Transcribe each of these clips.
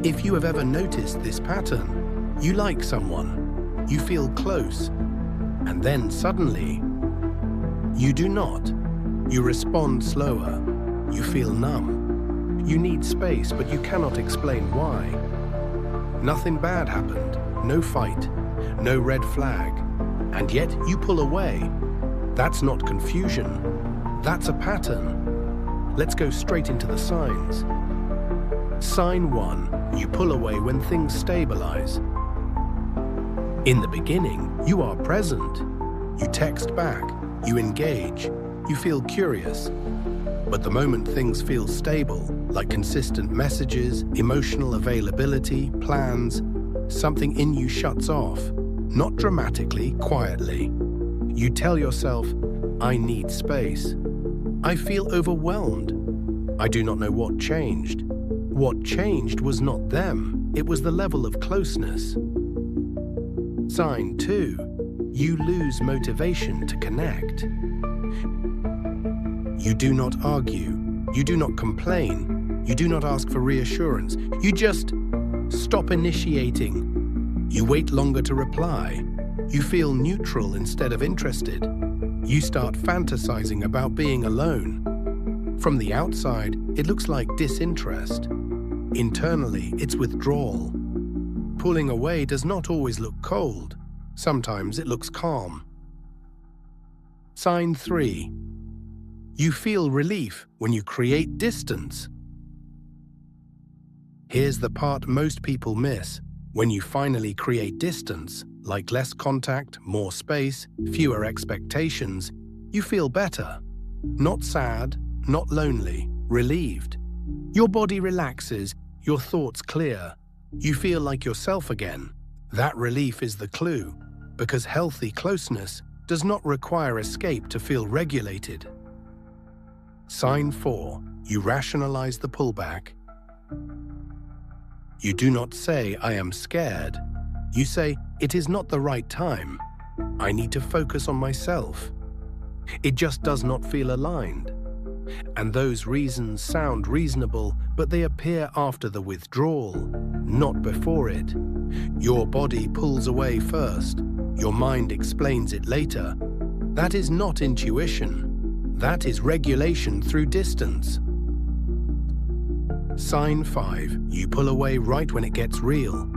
If you have ever noticed this pattern, you like someone, you feel close, and then suddenly, you do not. You respond slower, you feel numb. You need space, but you cannot explain why. Nothing bad happened, no fight, no red flag, and yet you pull away. That's not confusion, that's a pattern. Let's go straight into the signs. Sign 1, you pull away when things stabilize. In the beginning, you are present. You text back, you engage, you feel curious. But the moment things feel stable, like consistent messages, emotional availability, plans, something in you shuts off, not dramatically, quietly. You tell yourself, I need space. I feel overwhelmed. I do not know what changed. What changed was not them, it was the level of closeness. Sign 2, you lose motivation to connect. You do not argue, you do not complain, you do not ask for reassurance, you just stop initiating. You wait longer to reply. You feel neutral instead of interested. You start fantasizing about being alone. From the outside, it looks like disinterest. Internally, it's withdrawal. Pulling away does not always look cold. Sometimes it looks calm. Sign 3. You feel relief when you create distance. Here's the part most people miss. When you finally create distance, like less contact, more space, fewer expectations, you feel better. Not sad, not lonely, relieved. Your body relaxes, your thoughts clear. You feel like yourself again. That relief is the clue, because healthy closeness does not require escape to feel regulated. Sign 4. You rationalize the pullback. You do not say, I am scared. You say, it is not the right time. I need to focus on myself. It just does not feel aligned. And those reasons sound reasonable, but they appear after the withdrawal, not before it. Your body pulls away first. Your mind explains it later. That is not intuition. That is regulation through distance. Sign 5. You pull away right when it gets real.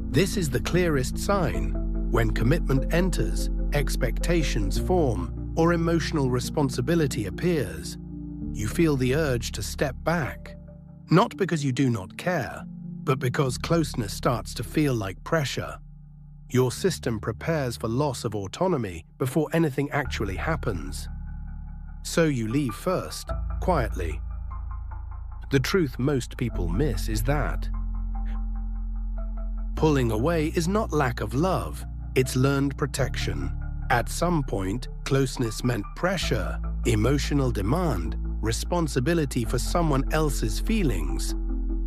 This is the clearest sign. When commitment enters, expectations form, or emotional responsibility appears. You feel the urge to step back. Not because you do not care, but because closeness starts to feel like pressure. Your system prepares for loss of autonomy before anything actually happens. So you leave first, quietly. The truth most people miss is that pulling away is not lack of love, it's learned protection. At some point, closeness meant pressure, emotional demand, responsibility for someone else's feelings,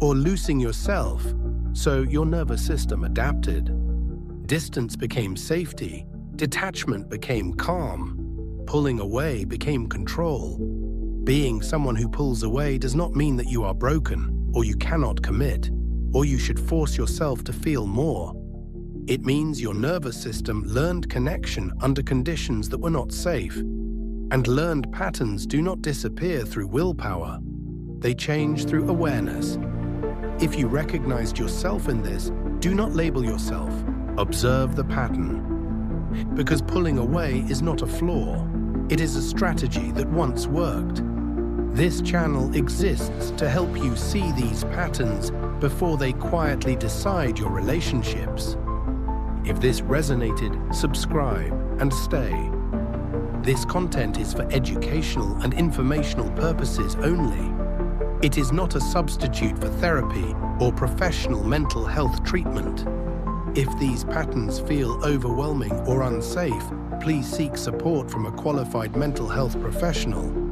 or losing yourself, so your nervous system adapted. Distance became safety, detachment became calm, pulling away became control. Being someone who pulls away does not mean that you are broken, or you cannot commit, or you should force yourself to feel more. It means your nervous system learned connection under conditions that were not safe. And learned patterns do not disappear through willpower. They change through awareness. If you recognized yourself in this, do not label yourself. Observe the pattern. Because pulling away is not a flaw. It is a strategy that once worked. This channel exists to help you see these patterns before they quietly decide your relationships. If this resonated, subscribe and stay. This content is for educational and informational purposes only. It is not a substitute for therapy or professional mental health treatment. If these patterns feel overwhelming or unsafe, please seek support from a qualified mental health professional.